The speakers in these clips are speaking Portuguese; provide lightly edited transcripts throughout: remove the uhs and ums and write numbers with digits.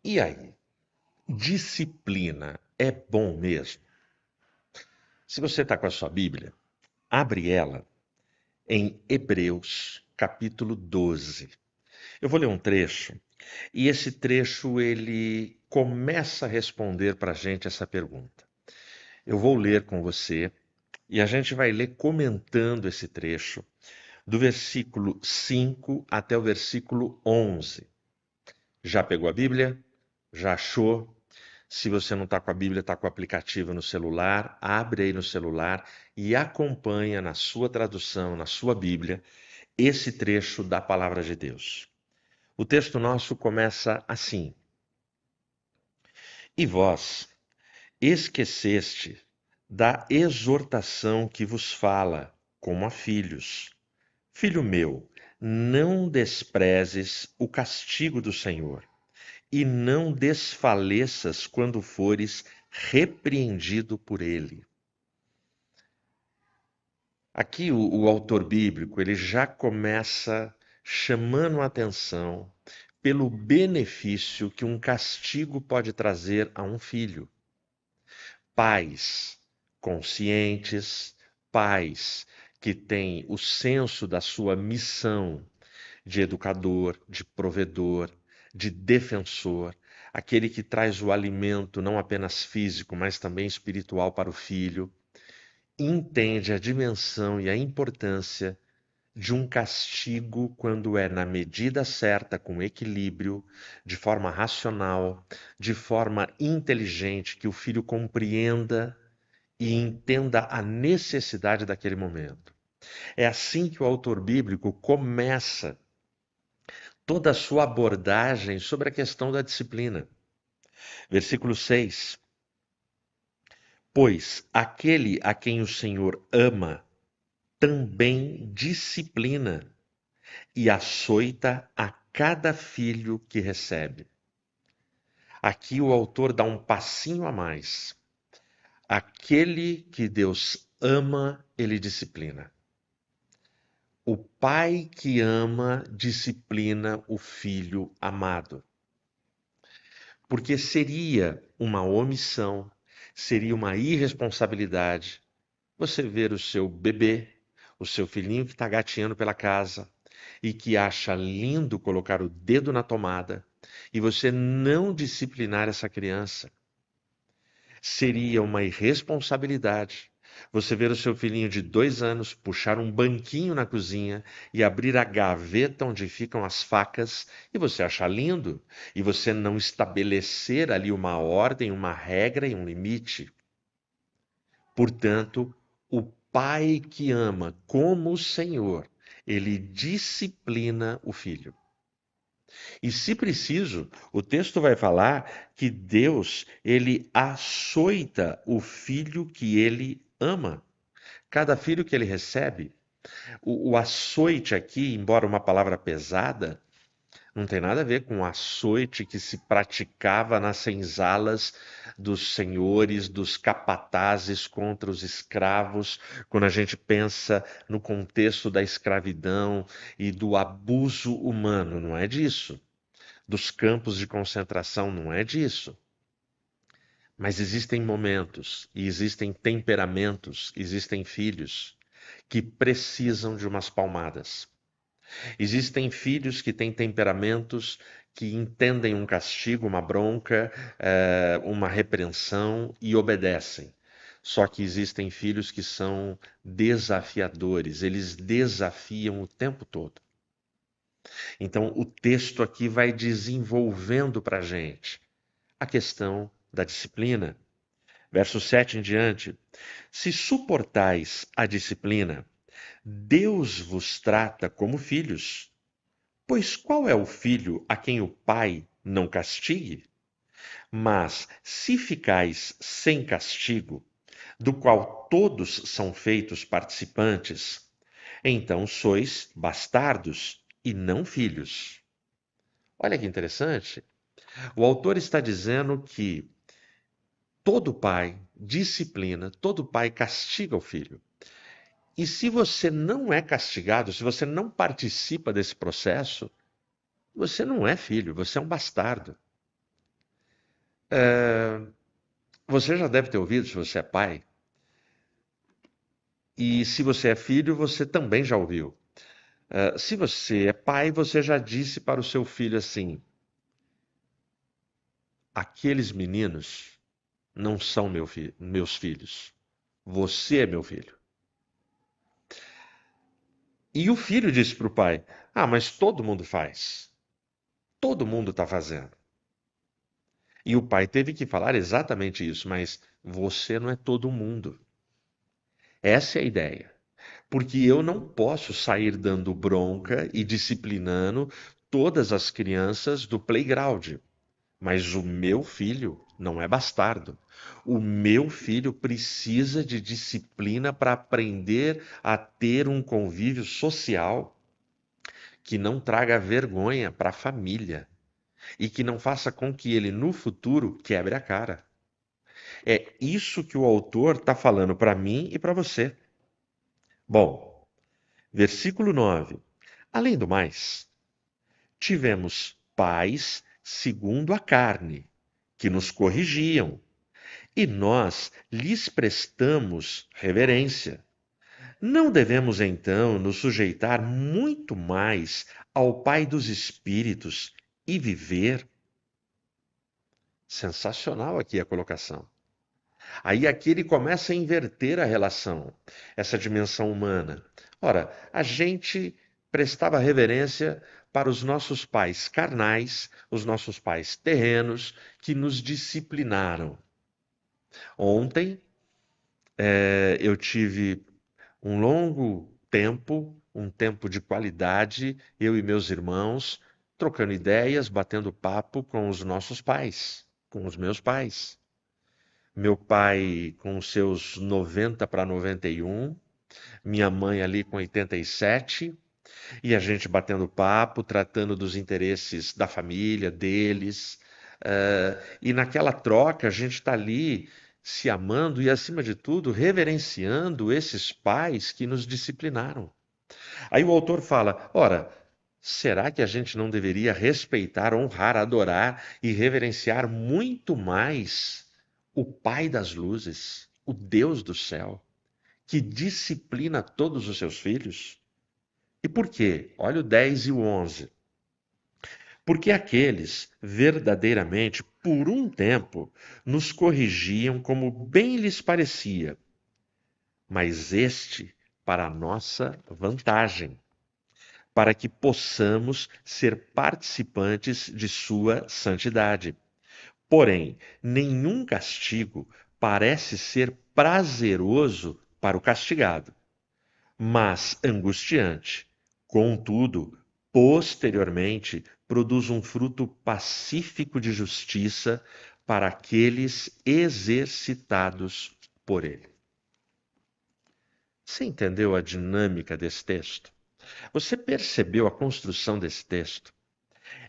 E aí, disciplina é bom mesmo? Se você está com a sua Bíblia, abre ela em Hebreus, capítulo 12. Eu vou ler um trecho, e esse trecho ele começa a responder para a gente essa pergunta. Eu vou ler com você, e a gente vai ler comentando esse trecho, do versículo 5 até o versículo 11. Já pegou a Bíblia? Já achou? Se você não está com a Bíblia, está com o aplicativo no celular, abre aí no celular e acompanha na sua tradução, na sua Bíblia, esse trecho da palavra de Deus. O texto nosso começa assim: E vós esqueceste da exortação que vos fala, como a filhos. Filho meu, não desprezes o castigo do Senhor, e não desfaleças quando fores repreendido por ele. Aqui o autor bíblico ele já começa chamando a atenção pelo benefício que um castigo pode trazer a um filho. Pais conscientes, pais que têm o senso da sua missão de educador, de provedor, de defensor, aquele que traz o alimento não apenas físico, mas também espiritual para o filho, entende a dimensão e a importância de um castigo quando é na medida certa, com equilíbrio, de forma racional, de forma inteligente, que o filho compreenda e entenda a necessidade daquele momento. É assim que o autor bíblico começa toda a sua abordagem sobre a questão da disciplina. Versículo 6: Pois aquele a quem o Senhor ama também disciplina e açoita a cada filho que recebe. Aqui o autor dá um passinho a mais. Aquele que Deus ama, ele disciplina. O pai que ama disciplina o filho amado. Porque seria uma omissão, seria uma irresponsabilidade você ver o seu bebê, o seu filhinho que está gatinhando pela casa e que acha lindo colocar o dedo na tomada e você não disciplinar essa criança. Seria uma irresponsabilidade você ver o seu filhinho de 2 anos puxar um banquinho na cozinha e abrir a gaveta onde ficam as facas e você achar lindo e você não estabelecer ali uma ordem, uma regra e um limite. Portanto, o pai que ama como o Senhor, ele disciplina o filho. E se preciso, o texto vai falar que Deus, ele açoita o filho que ele ama. Cada filho que ele recebe. O açoite aqui, embora uma palavra pesada, não tem nada a ver com o açoite que se praticava nas senzalas dos senhores, dos capatazes contra os escravos, quando a gente pensa no contexto da escravidão e do abuso humano, não é disso. Dos campos de concentração, não é disso. Mas existem momentos e existem temperamentos, existem filhos que precisam de umas palmadas. Existem filhos que têm temperamentos que entendem um castigo, uma bronca, uma repreensão e obedecem. Só que existem filhos que são desafiadores, eles desafiam o tempo todo. Então, o texto aqui vai desenvolvendo para a gente a questão da disciplina. Verso 7 em diante: Se suportais a disciplina, Deus vos trata como filhos. Pois qual é o filho a quem o pai não castigue? Mas se ficais sem castigo, do qual todos são feitos participantes, então sois bastardos e não filhos. Olha que interessante. O autor está dizendo que todo pai disciplina, todo pai castiga o filho. E se você não é castigado, se você não participa desse processo, você não é filho, você é um bastardo. Você já deve ter ouvido, se você é pai, e se você é filho, você também já ouviu. Se você é pai, você já disse para o seu filho assim: aqueles meninos não são meus filhos. Você é meu filho. E o filho disse para o pai: ah, mas todo mundo faz. Todo mundo está fazendo. E o pai teve que falar exatamente isso, mas você não é todo mundo. Essa é a ideia. Porque eu não posso sair dando bronca e disciplinando todas as crianças do playground. Mas o meu filho não é bastardo. O meu filho precisa de disciplina para aprender a ter um convívio social que não traga vergonha para a família e que não faça com que ele no futuro quebre a cara. É isso que o autor está falando para mim e para você. Bom, versículo 9. Além do mais, tivemos pais segundo a carne, que nos corrigiam, e nós lhes prestamos reverência. Não devemos então nos sujeitar muito mais ao Pai dos Espíritos e viver? Sensacional aqui a colocação. Aí aqui ele começa a inverter a relação, essa dimensão humana. Ora, a gente prestava reverência para os nossos pais carnais, os nossos pais terrenos, que nos disciplinaram. Ontem, eu tive um longo tempo, um tempo de qualidade, eu e meus irmãos, trocando ideias, batendo papo com os nossos pais, com os meus pais. Meu pai com os seus 90 para 91, minha mãe ali com 87, e a gente batendo papo, tratando dos interesses da família, deles. E naquela troca a gente está ali se amando e, acima de tudo, reverenciando esses pais que nos disciplinaram. Aí o autor fala: ora, será que a gente não deveria respeitar, honrar, adorar e reverenciar muito mais o Pai das luzes, o Deus do céu, que disciplina todos os seus filhos? E por quê? Olha o 10 e o 11. Porque aqueles, verdadeiramente, por um tempo, nos corrigiam como bem lhes parecia, mas este para a nossa vantagem, para que possamos ser participantes de sua santidade. Porém, nenhum castigo parece ser prazeroso para o castigado, mas angustiante. Contudo, posteriormente, produz um fruto pacífico de justiça para aqueles exercitados por ele. Você entendeu a dinâmica desse texto? Você percebeu a construção desse texto?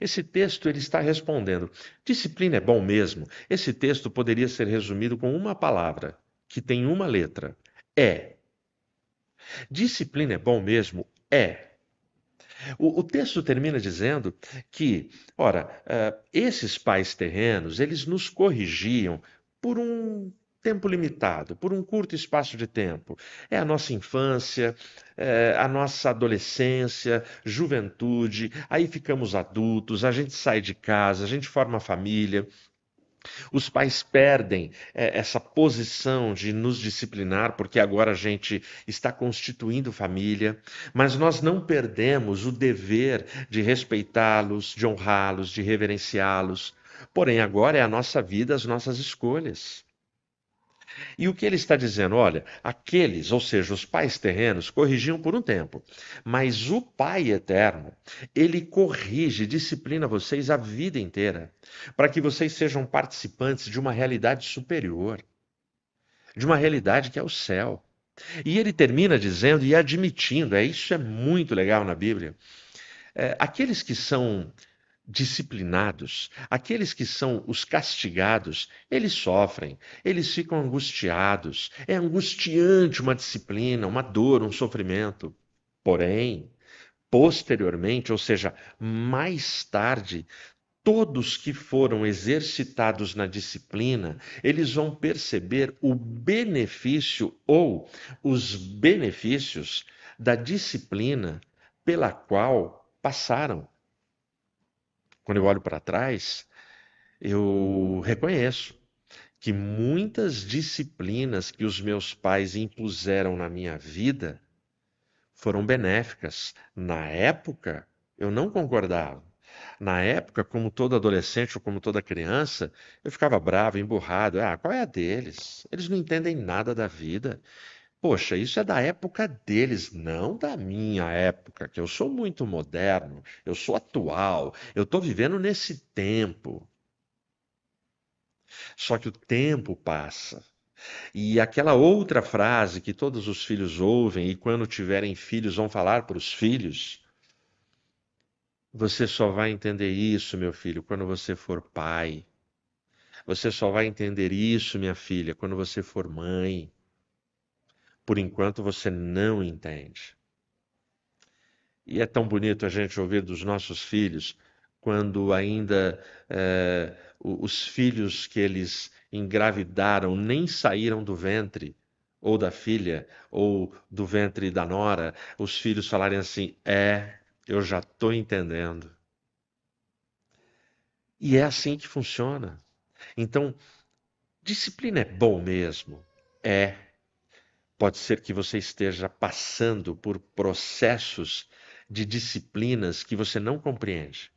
Esse texto ele está respondendo: disciplina é bom mesmo? Esse texto poderia ser resumido com uma palavra, que tem uma letra: é. Disciplina é bom mesmo? É. O texto termina dizendo que, ora, esses pais terrenos, eles nos corrigiam por um tempo limitado, por um curto espaço de tempo. É a nossa infância, a nossa adolescência, juventude, aí ficamos adultos, a gente sai de casa, a gente forma família. Os pais perdem essa posição de nos disciplinar, porque agora a gente está constituindo família, mas nós não perdemos o dever de respeitá-los, de honrá-los, de reverenciá-los. Porém, agora é a nossa vida, as nossas escolhas. E o que ele está dizendo? Olha, aqueles, ou seja, os pais terrenos, corrigiam por um tempo, mas o Pai eterno, ele corrige, disciplina vocês a vida inteira, para que vocês sejam participantes de uma realidade superior, de uma realidade que é o céu. E ele termina dizendo e admitindo, isso é muito legal na Bíblia, aqueles que são disciplinados, aqueles que são os castigados, eles sofrem, eles ficam angustiados. É angustiante uma disciplina, uma dor, um sofrimento. Porém, posteriormente, ou seja, mais tarde, todos que foram exercitados na disciplina, eles vão perceber o benefício ou os benefícios da disciplina pela qual passaram. Quando eu olho para trás, eu reconheço que muitas disciplinas que os meus pais impuseram na minha vida foram benéficas. Na época, eu não concordava. Na época, como todo adolescente ou como toda criança, eu ficava bravo, emburrado. Ah, qual é a deles? Eles não entendem nada da vida. Poxa, isso é da época deles, não da minha época, que eu sou muito moderno, eu sou atual, eu estou vivendo nesse tempo. Só que o tempo passa. E aquela outra frase que todos os filhos ouvem e quando tiverem filhos vão falar para os filhos, você só vai entender isso, meu filho, quando você for pai. Você só vai entender isso, minha filha, quando você for mãe. Por enquanto você não entende. E é tão bonito a gente ouvir dos nossos filhos quando ainda os filhos que eles engravidaram nem saíram do ventre, ou da filha, ou do ventre da nora, os filhos falarem assim: eu já estou entendendo. E é assim que funciona. Então, disciplina é bom mesmo? É. Pode ser que você esteja passando por processos de disciplinas que você não compreende.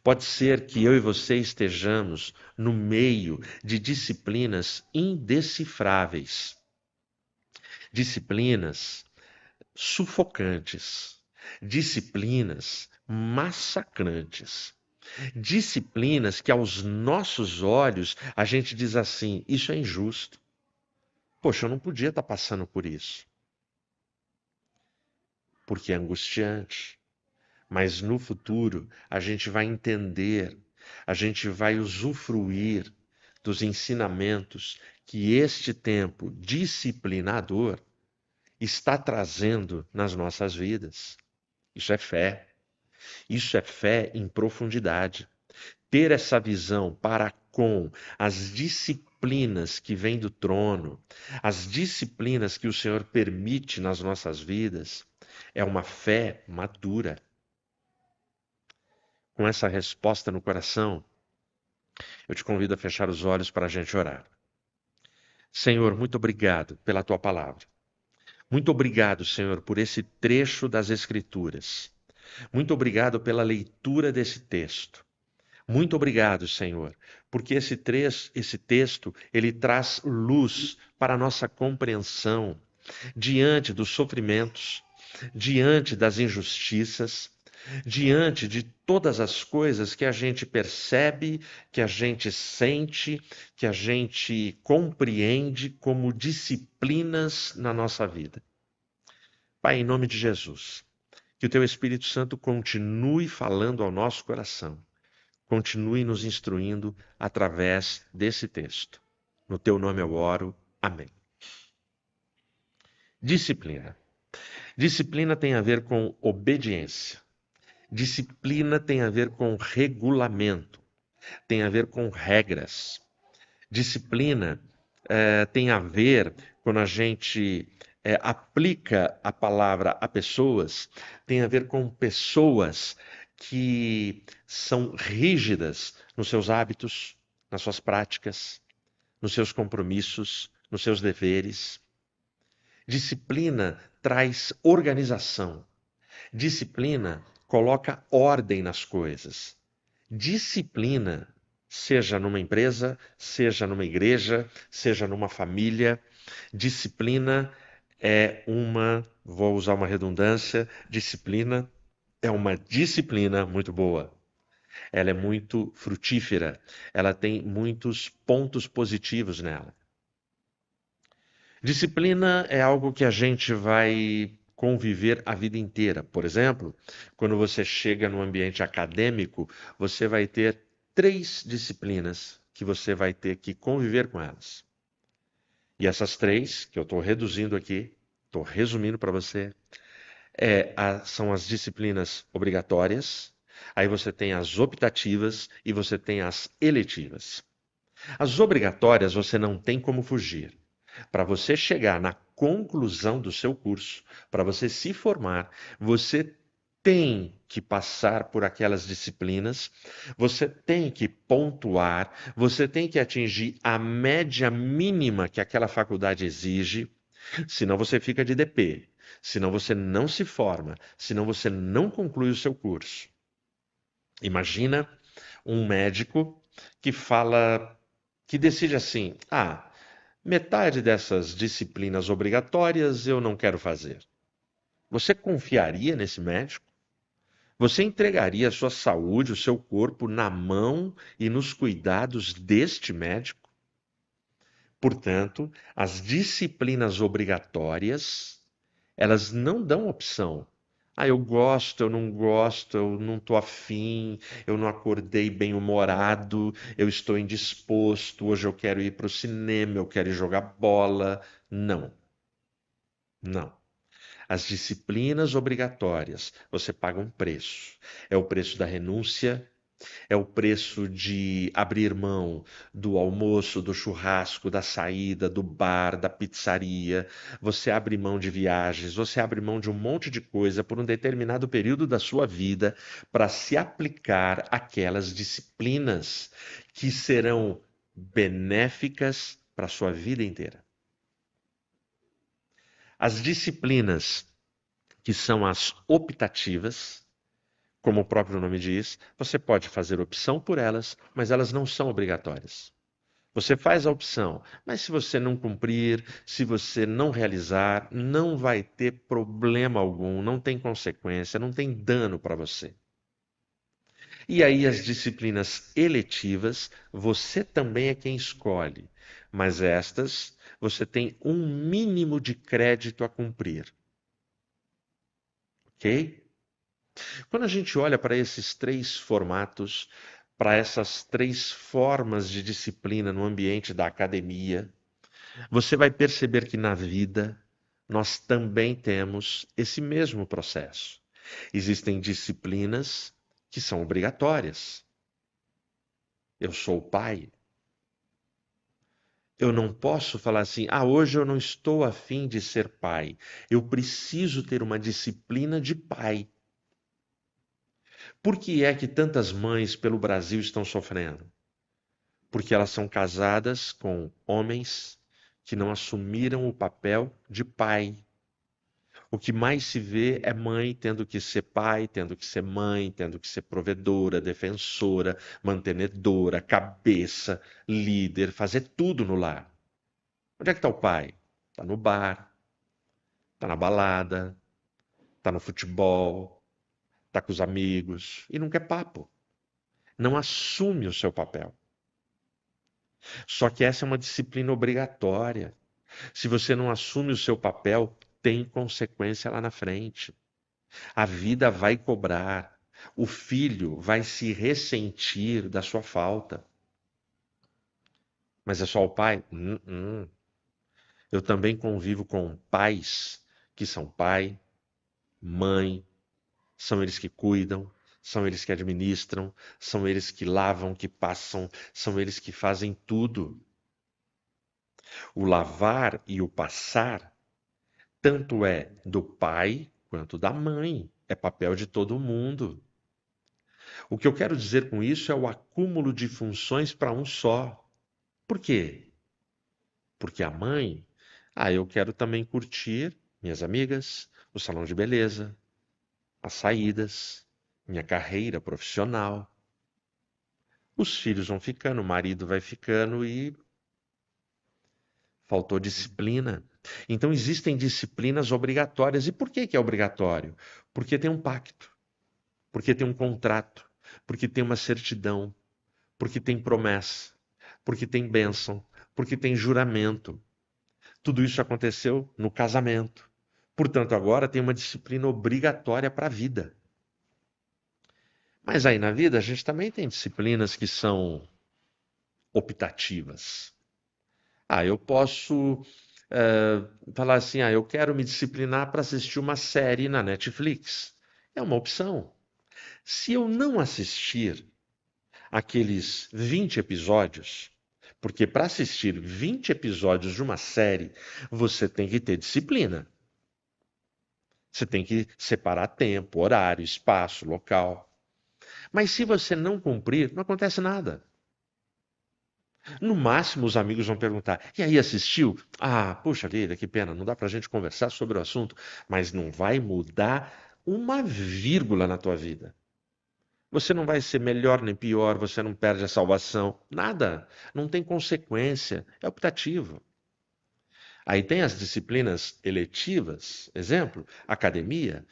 Pode ser que eu e você estejamos no meio de disciplinas indecifráveis, disciplinas sufocantes, disciplinas massacrantes, disciplinas que aos nossos olhos a gente diz assim: isso é injusto. Poxa, eu não podia estar passando por isso, porque é angustiante. Mas no futuro a gente vai entender, a gente vai usufruir dos ensinamentos que este tempo disciplinador está trazendo nas nossas vidas. Isso é fé. Isso é fé em profundidade. Ter essa visão para com as disciplinas que vêm do trono, as disciplinas que o Senhor permite nas nossas vidas, é uma fé madura. Com essa resposta no coração, eu te convido a fechar os olhos para a gente orar. Senhor, muito obrigado pela tua palavra. Muito obrigado, Senhor, por esse trecho das Escrituras. Muito obrigado pela leitura desse texto. Muito obrigado, Senhor, porque esse texto, ele traz luz para a nossa compreensão diante dos sofrimentos, diante das injustiças, diante de todas as coisas que a gente percebe, que a gente sente, que a gente compreende como disciplinas na nossa vida. Pai, em nome de Jesus, que o teu Espírito Santo continue falando ao nosso coração, continue nos instruindo através desse texto. No teu nome eu oro. Amém. Disciplina. Disciplina tem a ver com obediência. Disciplina tem a ver com regulamento, tem a ver com regras. Disciplina tem a ver, quando a gente aplica a palavra a pessoas, tem a ver com pessoas que são rígidas nos seus hábitos, nas suas práticas, nos seus compromissos, nos seus deveres. Disciplina traz organização. Disciplina coloca ordem nas coisas. Disciplina, seja numa empresa, seja numa igreja, seja numa família, disciplina vou usar uma redundância, disciplina é uma disciplina muito boa. Ela é muito frutífera, ela tem muitos pontos positivos nela. Disciplina é algo que a gente vai conviver a vida inteira. Por exemplo, quando você chega no ambiente acadêmico, você vai ter 3 disciplinas que você vai ter que conviver com elas. E essas 3, que eu estou reduzindo aqui, estou resumindo para você, são as disciplinas obrigatórias, Aí você tem as optativas e você tem as eletivas. As obrigatórias você não tem como fugir. Para você chegar na conclusão do seu curso, para você se formar, você tem que passar por aquelas disciplinas, você tem que pontuar, você tem que atingir a média mínima que aquela faculdade exige, senão você fica de DP, senão você não se forma, senão você não conclui o seu curso. Imagina um médico que fala, que decide assim: ah, metade dessas disciplinas obrigatórias eu não quero fazer. Você confiaria nesse médico? Você entregaria a sua saúde, o seu corpo na mão e nos cuidados deste médico? Portanto, as disciplinas obrigatórias, elas não dão opção. Ah, eu não estou afim, eu não acordei bem-humorado, eu estou indisposto, hoje eu quero ir para o cinema, eu quero ir jogar bola. Não, não. As disciplinas obrigatórias, você paga um preço. É o preço da renúncia, é o preço de abrir mão do almoço, do churrasco, da saída, do bar, da pizzaria. Você abre mão de viagens, você abre mão de um monte de coisa por um determinado período da sua vida para se aplicar aquelas disciplinas que serão benéficas para a sua vida inteira. As disciplinas que são as optativas, como o próprio nome diz, você pode fazer opção por elas, mas elas não são obrigatórias. Você faz a opção, mas se você não cumprir, se você não realizar, não vai ter problema algum, não tem consequência, não tem dano para você. E aí as disciplinas eletivas, você também é quem escolhe, mas estas você tem um mínimo de crédito a cumprir, ok? Quando a gente olha para esses três formatos, para essas três formas de disciplina no ambiente da academia, você vai perceber que na vida nós também temos esse mesmo processo. Existem disciplinas que são obrigatórias. Eu sou pai. Eu não posso falar assim, ah, hoje eu não estou afim de ser pai. Eu preciso ter uma disciplina de pai. Por que é que tantas mães pelo Brasil estão sofrendo? Porque elas são casadas com homens que não assumiram o papel de pai. O que mais se vê é mãe tendo que ser pai, tendo que ser mãe, tendo que ser provedora, defensora, mantenedora, cabeça, líder, fazer tudo no lar. Onde é que está o pai? Está no bar, está na balada, está no futebol, está com os amigos e não quer papo. Não assume o seu papel. Só que essa é uma disciplina obrigatória. Se você não assume o seu papel, tem consequência lá na frente. A vida vai cobrar. O filho vai se ressentir da sua falta. Mas é só o pai? Eu também convivo com pais que são pai, mãe, são eles que cuidam, são eles que administram, são eles que lavam, que passam, são eles que fazem tudo. O lavar e o passar tanto é do pai quanto da mãe. É papel de todo mundo. O que eu quero dizer com isso é o acúmulo de funções para um só. Por quê? Porque a mãe, eu quero também curtir minhas amigas, o salão de beleza, as saídas, minha carreira profissional. Os filhos vão ficando, o marido vai ficando e faltou disciplina. Então existem disciplinas obrigatórias. E por que que é obrigatório? Porque tem um pacto, porque tem um contrato, porque tem uma certidão, porque tem promessa, porque tem bênção, porque tem juramento. Tudo isso aconteceu no casamento. Portanto, agora tem uma disciplina obrigatória para a vida. Mas aí na vida a gente também tem disciplinas que são optativas. Eu posso falar assim, eu quero me disciplinar para assistir uma série na Netflix. É uma opção. Se eu não assistir aqueles 20 episódios, porque para assistir 20 episódios de uma série, você tem que ter disciplina. Você tem que separar tempo, horário, espaço, local. Mas se você não cumprir, não acontece nada. No máximo, os amigos vão perguntar: e aí, assistiu? Ah, puxa vida, que pena, não dá pra gente conversar sobre o assunto, mas não vai mudar uma vírgula na tua vida. Você não vai ser melhor nem pior, você não perde a salvação, nada. Não tem consequência, é optativo. Aí tem as disciplinas eletivas, exemplo, academia,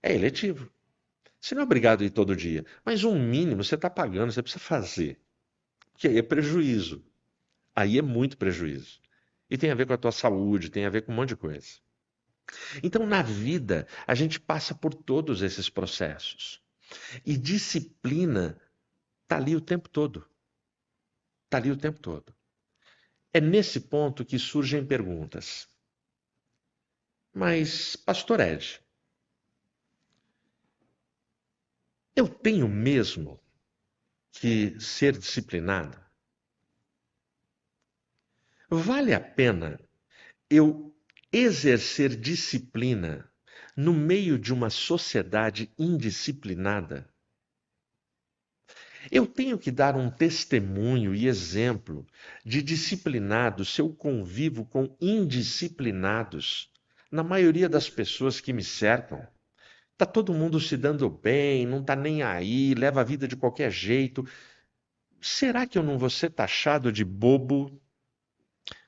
é eletivo. Você não é obrigado a ir todo dia, mas um mínimo você está pagando, você precisa fazer. Que aí é prejuízo. Aí é muito prejuízo. E tem a ver com a tua saúde, tem a ver com um monte de coisa. Então, na vida, a gente passa por todos esses processos. E disciplina está ali o tempo todo. Está ali o tempo todo. É nesse ponto que surgem perguntas. Mas, Pastor Ed, eu tenho mesmo que ser disciplinado? Vale a pena eu exercer disciplina no meio de uma sociedade indisciplinada? Eu tenho que dar um testemunho e exemplo de disciplinados se eu convivo com indisciplinados. Na maioria das pessoas que me cercam, tá todo mundo se dando bem, não tá nem aí, leva a vida de qualquer jeito. Será que eu não vou ser taxado de bobo,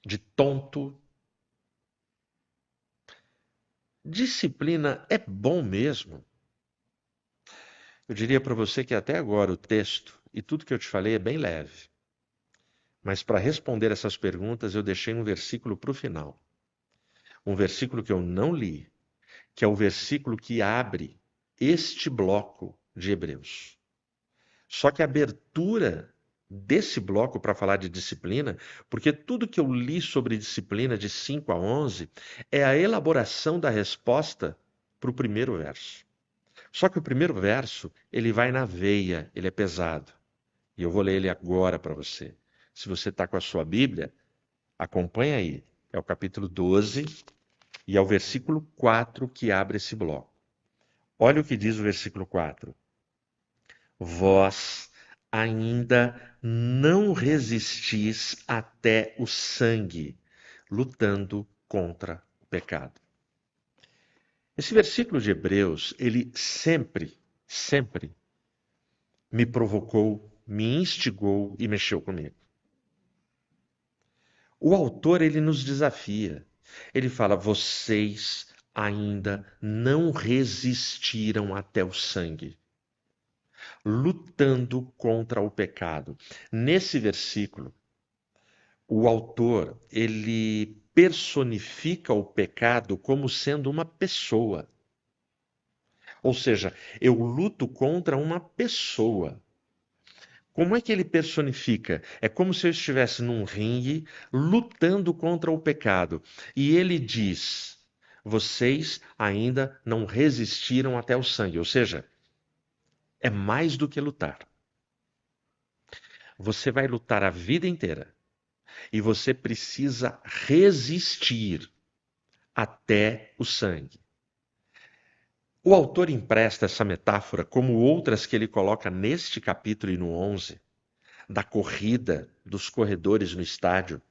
de tonto? Disciplina é bom mesmo? Eu diria para você que até agora o texto e tudo que eu te falei é bem leve. Mas para responder essas perguntas, eu deixei um versículo para o final. Um versículo que eu não li, que é o versículo que abre este bloco de Hebreus. Só que a abertura desse bloco para falar de disciplina, porque tudo que eu li sobre disciplina de 5 a 11 é a elaboração da resposta para o primeiro verso. Só que o primeiro verso, ele vai na veia, ele é pesado. E eu vou ler ele agora para você. Se você está com a sua Bíblia, acompanha aí. É o capítulo 12 e é o versículo 4 que abre esse bloco. Olha o que diz o versículo 4. Vós ainda não resistis até o sangue, lutando contra o pecado. Esse versículo de Hebreus, ele sempre me provocou, me instigou e mexeu comigo. O autor, ele nos desafia. Ele fala: vocês ainda não resistiram até o sangue, lutando contra o pecado. Nesse versículo, o autor, ele personifica o pecado como sendo uma pessoa. Ou seja, eu luto contra uma pessoa. Como é que ele personifica? É como se eu estivesse num ringue lutando contra o pecado. E ele diz: vocês ainda não resistiram até o sangue. Ou seja, é mais do que lutar. Você vai lutar a vida inteira. E você precisa resistir até o sangue. O autor empresta essa metáfora, como outras que ele coloca neste capítulo e no 11, da corrida dos corredores no estádio.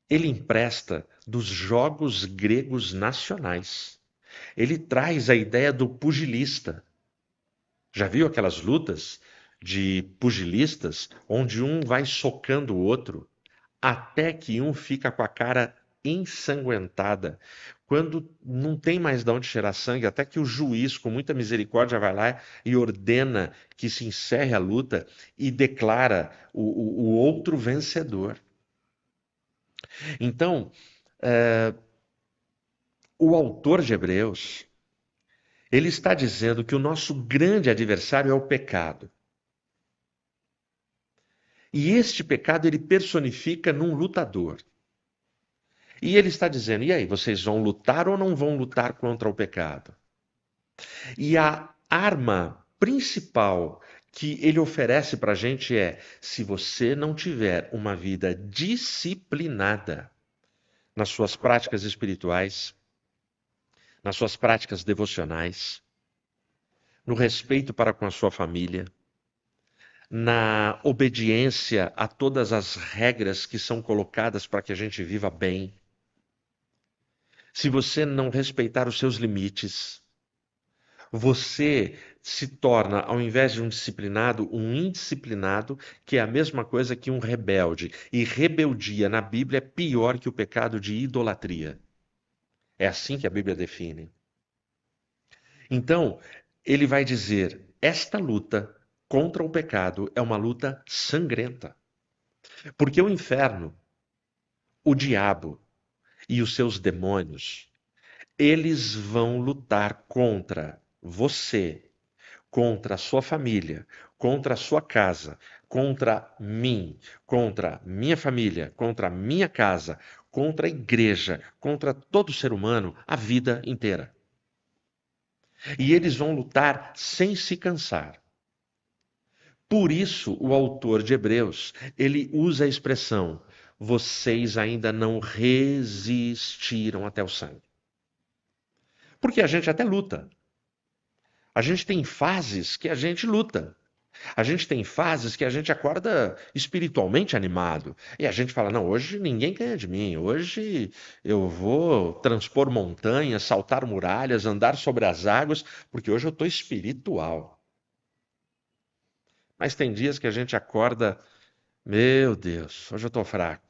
Ele empresta dos jogos gregos nacionais. Ele traz a ideia do pugilista. Já viu aquelas lutas de pugilistas onde um vai socando o outro até que um fica com a cara ensanguentada? Quando não tem mais de onde cheirar sangue, até que o juiz, com muita misericórdia, vai lá e ordena que se encerre a luta e declara o outro vencedor. Então, o autor de Hebreus, ele está dizendo que o nosso grande adversário é o pecado. E este pecado ele personifica num lutador. E ele está dizendo: e aí, vocês vão lutar ou não vão lutar contra o pecado? E a arma principal que ele oferece para a gente é: se você não tiver uma vida disciplinada nas suas práticas espirituais, nas suas práticas devocionais, no respeito para com a sua família, na obediência a todas as regras que são colocadas para que a gente viva bem, se você não respeitar os seus limites, você se torna, ao invés de um disciplinado, um indisciplinado, que é a mesma coisa que um rebelde. E rebeldia na Bíblia é pior que o pecado de idolatria. É assim que a Bíblia define. Então, ele vai dizer: esta luta contra o pecado é uma luta sangrenta. Porque o inferno, o diabo e os seus demônios, eles vão lutar contra você, contra a sua família, contra a sua casa, contra mim, contra minha família, contra minha casa, contra a igreja, contra todo ser humano, a vida inteira. E eles vão lutar sem se cansar. Por isso, o autor de Hebreus, ele usa a expressão: vocês ainda não resistiram até o sangue. Porque a gente até luta. A gente tem fases que a gente luta. A gente tem fases que a gente acorda espiritualmente animado. E a gente fala: não, hoje ninguém ganha de mim. Hoje eu vou transpor montanhas, saltar muralhas, andar sobre as águas, porque hoje eu estou espiritual. Mas tem dias que a gente acorda: meu Deus, hoje eu estou fraco.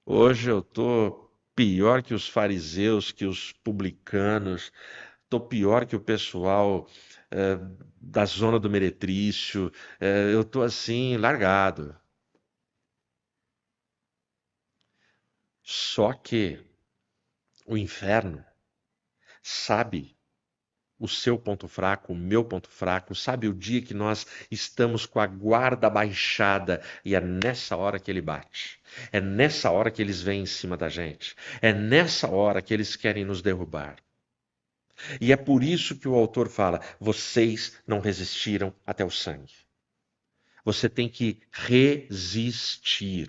Hoje eu estou pior que os fariseus, que os publicanos. Estou pior que o pessoal da zona do Meretrício. Eu estou assim, largado. Só que o inferno sabe o seu ponto fraco, o meu ponto fraco, sabe o dia que nós estamos com a guarda baixada e é nessa hora que ele bate. É nessa hora que eles vêm em cima da gente. É nessa hora que eles querem nos derrubar. E é por isso que o autor fala: vocês não resistiram até o sangue. Você tem que resistir.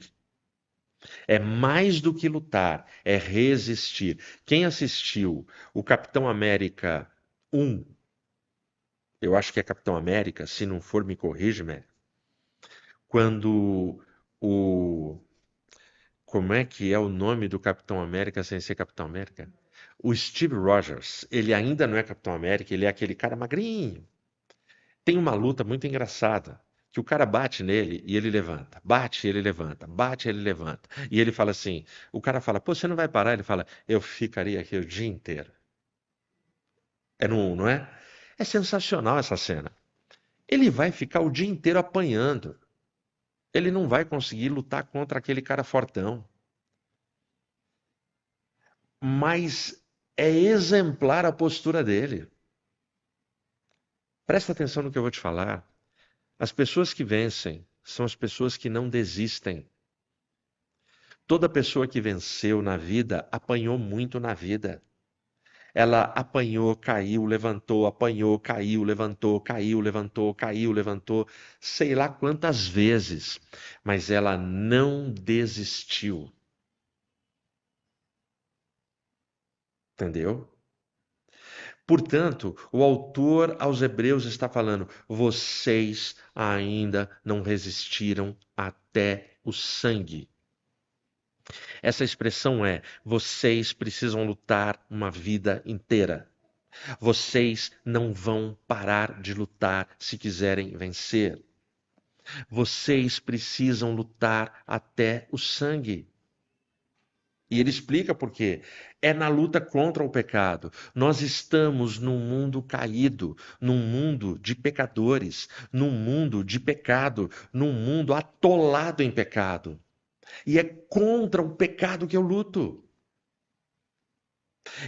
É mais do que lutar, é resistir. Quem assistiu o Capitão América 1, eu acho que é Capitão América, se não for, me corrige, Mary. Quando o. Como é que é o nome do Capitão América sem ser Capitão América? O Steve Rogers, ele ainda não é Capitão América, ele é aquele cara magrinho. Tem uma luta muito engraçada, que o cara bate nele e ele levanta, bate e ele levanta, bate e ele levanta. E ele fala assim, o cara fala: pô, você não vai parar? Ele fala: eu ficaria aqui o dia inteiro. É no 1, não é? É sensacional essa cena. Ele vai ficar o dia inteiro apanhando. Ele não vai conseguir lutar contra aquele cara fortão. Mas é exemplar a postura dele. Presta atenção no que eu vou te falar. As pessoas que vencem são as pessoas que não desistem. Toda pessoa que venceu na vida apanhou muito na vida. Ela apanhou, caiu, levantou, apanhou, caiu, levantou, caiu, levantou, caiu, levantou, sei lá quantas vezes, mas ela não desistiu. Entendeu? Portanto, o autor aos Hebreus está falando: vocês ainda não resistiram até o sangue. Essa expressão é: vocês precisam lutar uma vida inteira. Vocês não vão parar de lutar se quiserem vencer. Vocês precisam lutar até o sangue. E ele explica por quê. É na luta contra o pecado. Nós estamos num mundo caído, num mundo de pecadores, num mundo de pecado, num mundo atolado em pecado. E é contra o pecado que eu luto.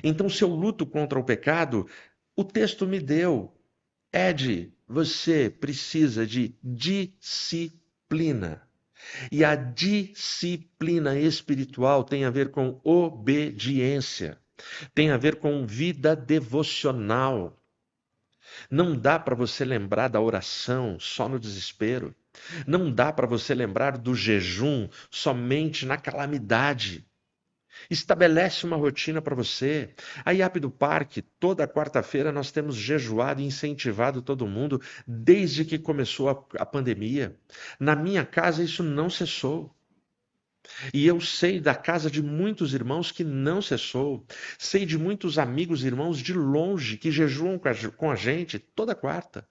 Então, se eu luto contra o pecado, o texto me deu. Ed, você precisa de disciplina. E a disciplina espiritual tem a ver com obediência, tem a ver com vida devocional. Não dá para você lembrar da oração só no desespero. Não dá para você lembrar do jejum somente na calamidade. Estabelece uma rotina para você. A IAP do Parque, toda quarta-feira nós temos jejuado e incentivado todo mundo desde que começou a pandemia. Na minha casa isso não cessou. E eu sei da casa de muitos irmãos que não cessou. Sei de muitos amigos e irmãos de longe que jejuam com a gente toda quarta.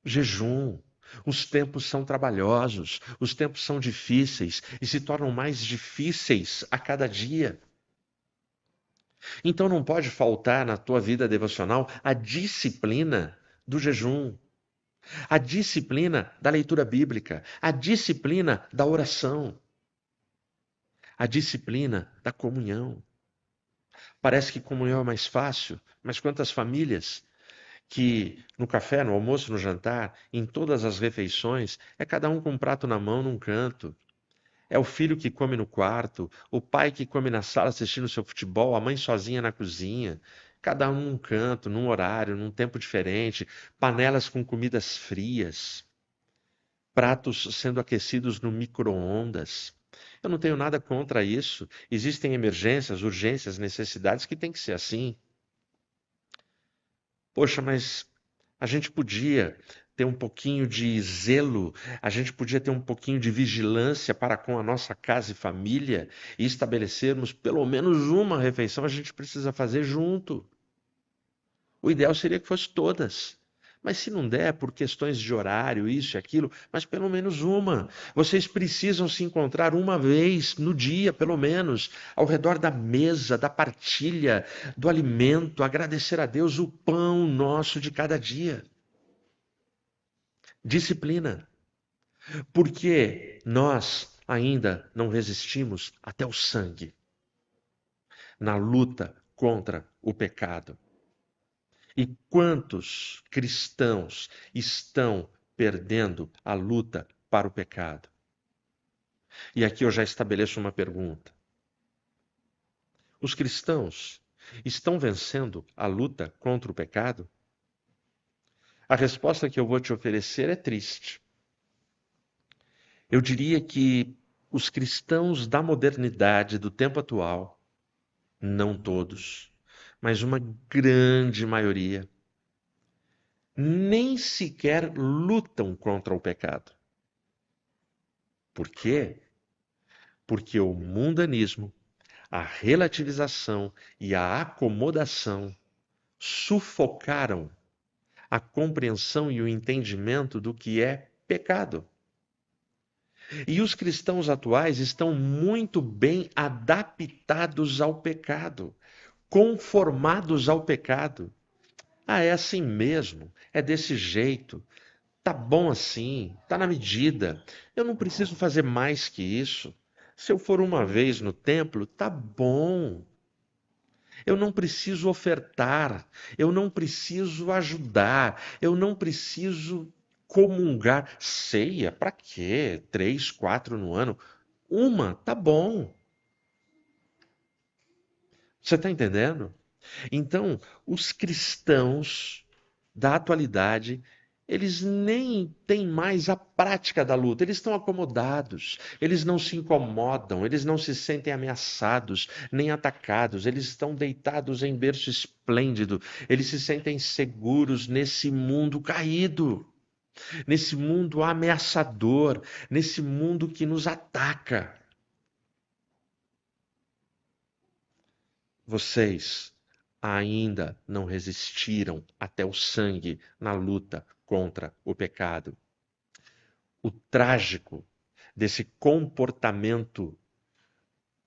Jejum. Os tempos são trabalhosos, os tempos são difíceis e se tornam mais difíceis a cada dia. Então não pode faltar na tua vida devocional a disciplina do jejum, a disciplina da leitura bíblica, a disciplina da oração, a disciplina da comunhão. Parece que comunhão é mais fácil, mas quantas famílias que no café, no almoço, no jantar, em todas as refeições, é cada um com um prato na mão num canto. É o filho que come no quarto, o pai que come na sala assistindo seu futebol, a mãe sozinha na cozinha, cada um num canto, num horário, num tempo diferente, panelas com comidas frias, pratos sendo aquecidos no micro-ondas. Eu não tenho nada contra isso. Existem emergências, urgências, necessidades que tem que ser assim. Poxa, mas a gente podia ter um pouquinho de zelo, a gente podia ter um pouquinho de vigilância para com a nossa casa e família e estabelecermos pelo menos uma refeição a gente precisa fazer junto. O ideal seria que fosse todas. Mas se não der, por questões de horário, isso e aquilo, mas pelo menos uma. Vocês precisam se encontrar uma vez no dia, pelo menos, ao redor da mesa, da partilha, do alimento, agradecer a Deus o pão nosso de cada dia. Disciplina. Porque nós ainda não resistimos até o sangue na luta contra o pecado. E quantos cristãos estão perdendo a luta para o pecado? E aqui eu já estabeleço uma pergunta. Os cristãos estão vencendo a luta contra o pecado? A resposta que eu vou te oferecer é triste. Eu diria que os cristãos da modernidade, do tempo atual, não todos, mas uma grande maioria, nem sequer lutam contra o pecado. Por quê? Porque o mundanismo, a relativização e a acomodação sufocaram a compreensão e o entendimento do que é pecado. E os cristãos atuais estão muito bem adaptados ao pecado, conformados ao pecado. Ah, é assim mesmo, é desse jeito. Tá bom assim, tá na medida. Eu não preciso fazer mais que isso. Se eu for uma vez no templo, tá bom. Eu não preciso ofertar, eu não preciso ajudar, eu não preciso comungar. Ceia, para quê? 3, 4 no ano? Uma, tá bom. Você está entendendo? Então, os cristãos da atualidade, eles nem têm mais a prática da luta, eles estão acomodados, eles não se incomodam, eles não se sentem ameaçados nem atacados, eles estão deitados em berço esplêndido, eles se sentem seguros nesse mundo caído, nesse mundo ameaçador, nesse mundo que nos ataca. Vocês ainda não resistiram até o sangue na luta contra o pecado. O trágico desse comportamento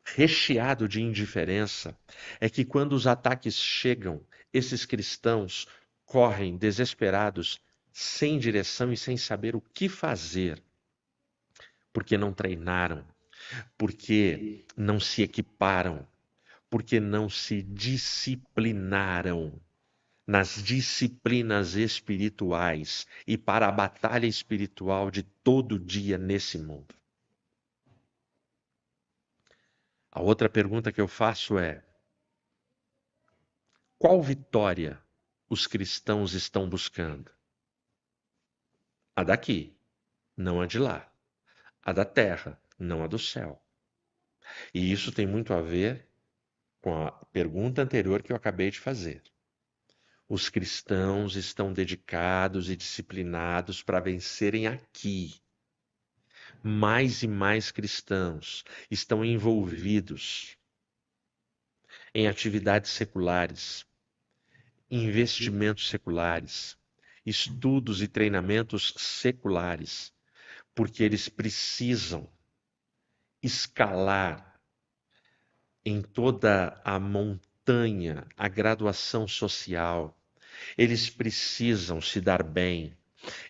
recheado de indiferença é que quando os ataques chegam, esses cristãos correm desesperados, sem direção e sem saber o que fazer, porque não treinaram, porque não se equiparam, porque não se disciplinaram nas disciplinas espirituais e para a batalha espiritual de todo dia nesse mundo. A outra pergunta que eu faço é: qual vitória os cristãos estão buscando? A daqui, não a de lá. A da terra, não a do céu. E isso tem muito a ver com a pergunta anterior que eu acabei de fazer. Os cristãos estão dedicados e disciplinados para vencerem aqui. Mais e mais cristãos estão envolvidos em atividades seculares, investimentos seculares, estudos e treinamentos seculares, porque eles precisam escalar em toda a montanha, a graduação social. Eles precisam se dar bem,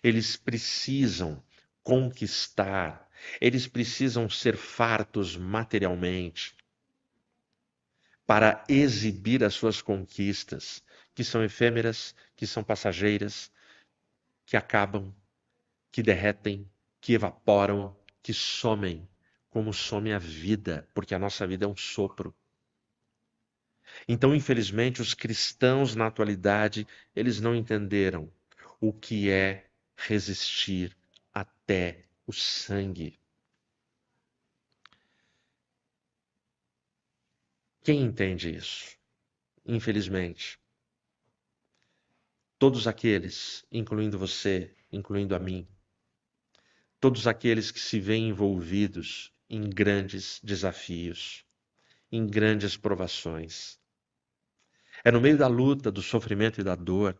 eles precisam conquistar, eles precisam ser fartos materialmente para exibir as suas conquistas, que são efêmeras, que são passageiras, que acabam, que derretem, que evaporam, que somem, como some a vida, porque a nossa vida é um sopro. Então, infelizmente, os cristãos na atualidade, eles não entenderam o que é resistir até o sangue. Quem entende isso? Infelizmente, todos aqueles, incluindo você, incluindo a mim, todos aqueles que se veem envolvidos em grandes desafios, em grandes provações. É no meio da luta, do sofrimento e da dor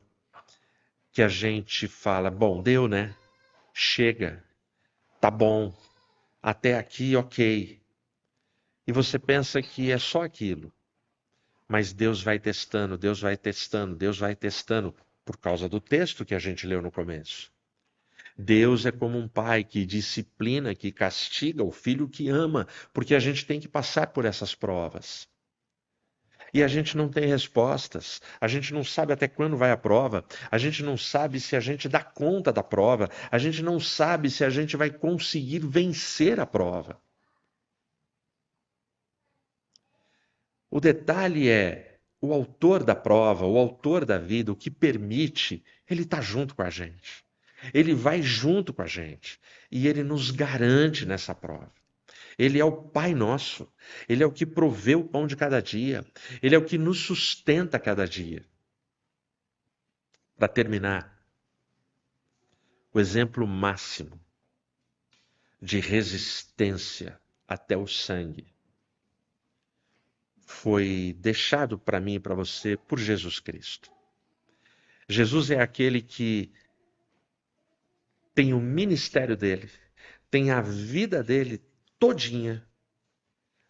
que a gente fala, bom, deu, né? Chega, tá bom, até aqui, ok. E você pensa que é só aquilo. Mas Deus vai testando, Deus vai testando, Deus vai testando, por causa do texto que a gente leu no começo. Deus é como um pai que disciplina, que castiga o filho que ama, porque a gente tem que passar por essas provas. E a gente não tem respostas, a gente não sabe até quando vai a prova, a gente não sabe se a gente dá conta da prova, a gente não sabe se a gente vai conseguir vencer a prova. O detalhe é, o autor da prova, o autor da vida, o que permite, ele está junto com a gente. Ele vai junto com a gente e ele nos garante nessa prova. Ele é o Pai nosso, ele é o que provê o pão de cada dia, ele é o que nos sustenta cada dia. Para terminar, o exemplo máximo de resistência até o sangue foi deixado para mim e para você por Jesus Cristo. Jesus é aquele que tem o ministério dele, tem a vida dele todinha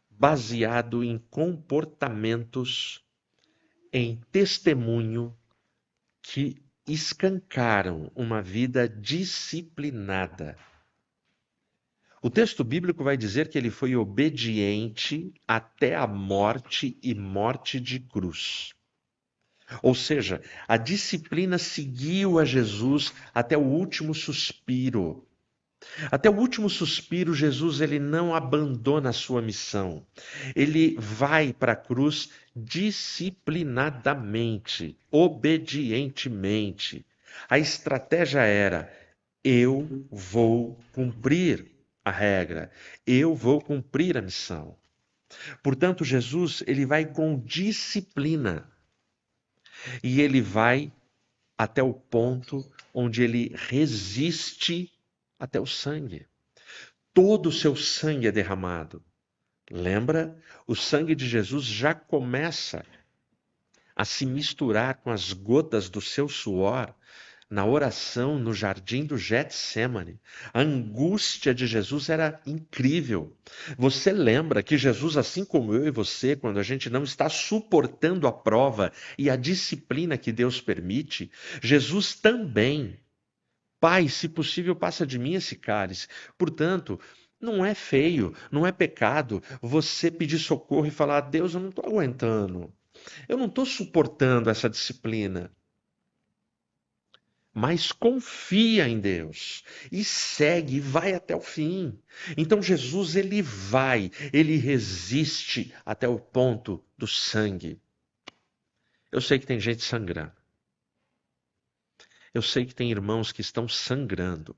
baseado em comportamentos, em testemunho que escancaram uma vida disciplinada. O texto bíblico vai dizer que ele foi obediente até a morte e morte de cruz. Ou seja, a disciplina seguiu a Jesus até o último suspiro. Até o último suspiro, Jesus ele não abandona a sua missão. Ele vai para a cruz disciplinadamente, obedientemente. A estratégia era: eu vou cumprir a regra, eu vou cumprir a missão. Portanto, Jesus ele vai com disciplina e ele vai até o ponto onde ele resiste até o sangue. Todo o seu sangue é derramado. Lembra? O sangue de Jesus já começa a se misturar com as gotas do seu suor na oração no jardim do Getsêmani. A angústia de Jesus era incrível. Você lembra que Jesus, assim como eu e você, quando a gente não está suportando a prova e a disciplina que Deus permite, Jesus também, Pai, se possível, passa de mim esse cálice. Portanto, não é feio, não é pecado você pedir socorro e falar: Deus, eu não estou aguentando, eu não estou suportando essa disciplina. Mas confia em Deus e segue, vai até o fim. Então Jesus ele vai, ele resiste até o ponto do sangue. Eu sei que tem gente sangrando. Eu sei que tem irmãos que estão sangrando.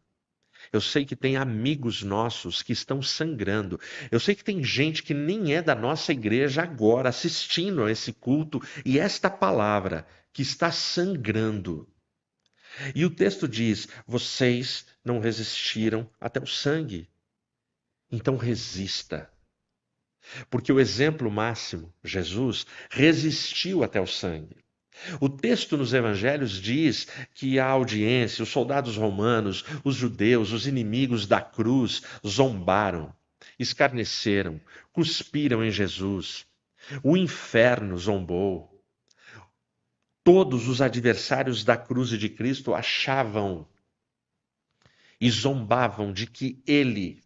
Eu sei que tem amigos nossos que estão sangrando. Eu sei que tem gente que nem é da nossa igreja agora assistindo a esse culto e esta palavra que está sangrando. E o texto diz: vocês não resistiram até o sangue. Então resista. Porque o exemplo máximo, Jesus, resistiu até o sangue. O texto nos evangelhos diz que a audiência, os soldados romanos, os judeus, os inimigos da cruz zombaram, escarneceram, cuspiram em Jesus. O inferno zombou. Todos os adversários da cruz e de Cristo achavam e zombavam de que ele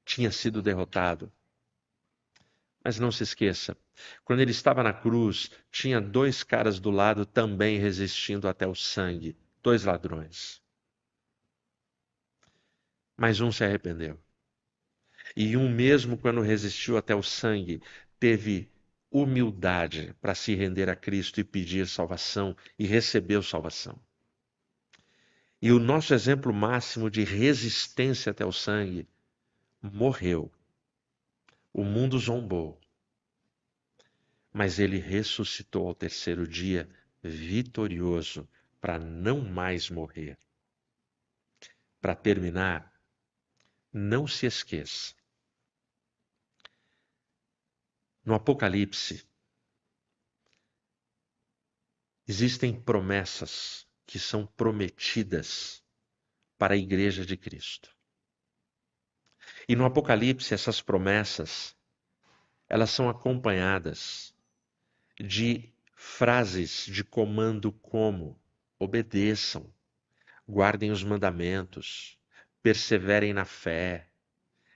tinha sido derrotado. Mas não se esqueça, quando ele estava na cruz, tinha dois caras do lado também resistindo até o sangue, dois ladrões. Mas um se arrependeu. E um mesmo quando resistiu até o sangue, teve humildade para se render a Cristo e pedir salvação e recebeu salvação. E o nosso exemplo máximo de resistência até o sangue morreu. O mundo zombou. Mas ele ressuscitou ao terceiro dia, vitorioso, para não mais morrer. Para terminar, não se esqueça. No Apocalipse, existem promessas que são prometidas para a Igreja de Cristo. E no Apocalipse, essas promessas, elas são acompanhadas de frases de comando como: obedeçam, guardem os mandamentos, perseverem na fé,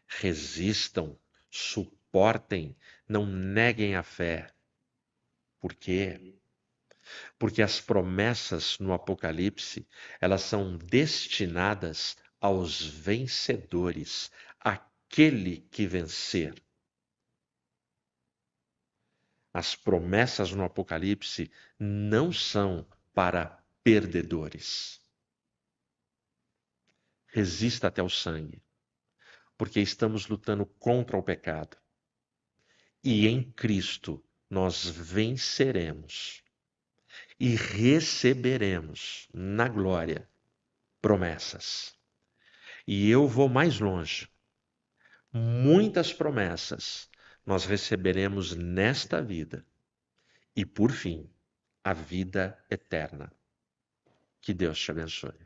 resistam, suportem, não neguem a fé. Por quê? Porque as promessas no Apocalipse, elas são destinadas aos vencedores, aquele que vencer. As promessas no Apocalipse não são para perdedores. Resista até o sangue, porque estamos lutando contra o pecado. E em Cristo nós venceremos e receberemos na glória promessas. E eu vou mais longe. Muitas promessas nós receberemos nesta vida e, por fim, a vida eterna. Que Deus te abençoe.